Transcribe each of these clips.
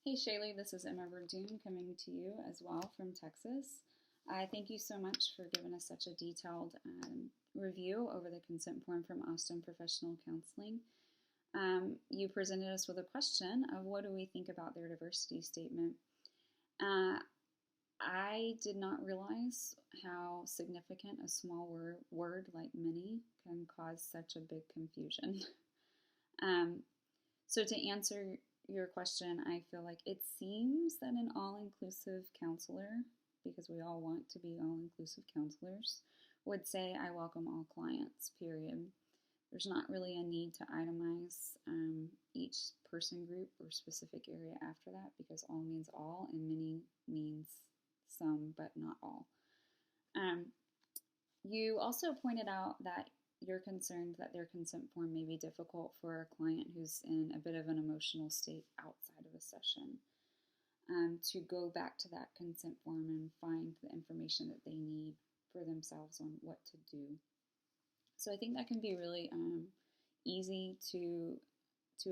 Hey Shaylee, this is Emma Verdun coming to you as well from Texas. Thank you so much for giving us such a detailed review over the consent form from Austin Professional Counseling. You presented us with a question of what do we think about their diversity statement. I did not realize how significant a small word like many can cause such a big confusion. So to answer your question, I feel like it seems that an all-inclusive counselor, because we all want to be all-inclusive counselors, would say, I welcome all clients, period. There's not really a need to itemize each person group or specific area after that, because all means all and many means some, but not all. You also pointed out that you're concerned that their consent form may be difficult for a client who's in a bit of an emotional state outside of a session. To go back to that consent form and find the information that they need for themselves on what to do. So I think that can be really easy to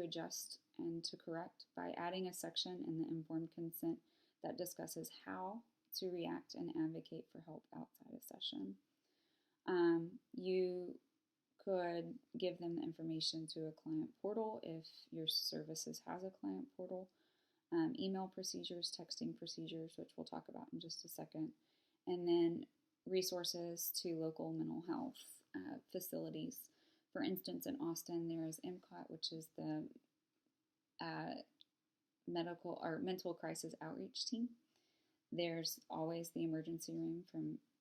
adjust and to correct by adding a section in the informed consent that discusses how to react and advocate for help outside a session. You could give them the information to a client portal if your services has a client portal, email procedures, texting procedures, which we'll talk about in just a second, and then resources to local mental health facilities. For instance, in Austin, there is MCOUC, which is the medical or mental crisis outreach team. There's always the emergency room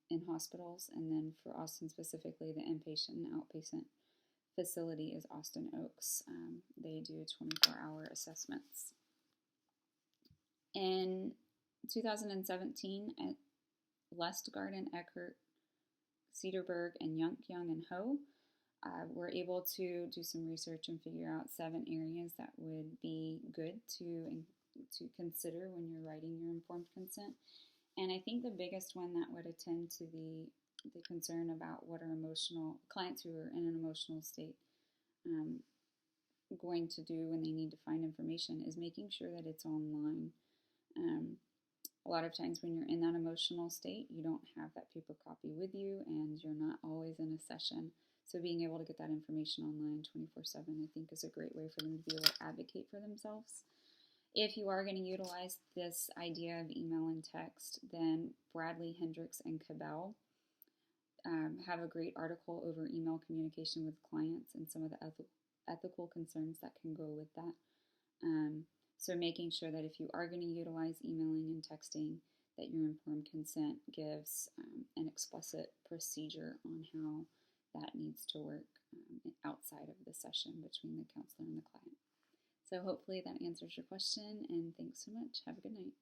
in hospitals, and then for Austin specifically, the inpatient and outpatient facility is Austin COUC. They do 24-hour assessments. In 2017, at Lustgarten, Eckert, Cedarburg, and Young and Ho, we're able to do some research and figure out 7 areas that would be good to consider when you're writing your informed consent. And I think the biggest one that would attend to the concern about what are clients who are in an emotional state going to do when they need to find information is making sure that it's online. A lot of times when you're in that emotional state, you don't have that paper copy with you and you're not always in a session. So being able to get that information online 24/7 I think is a great way for them to be able to advocate for themselves. If you are going to utilize this idea of email and text, then Bradley, Hendricks, and Cabell have a great article over email communication with clients and some of the ethical concerns that can go with that. So making sure that if you are going to utilize emailing and texting, that your informed consent gives an explicit procedure on how that needs to work outside of the session between the counselor and the client. So hopefully that answers your question, and thanks so much. Have a good night.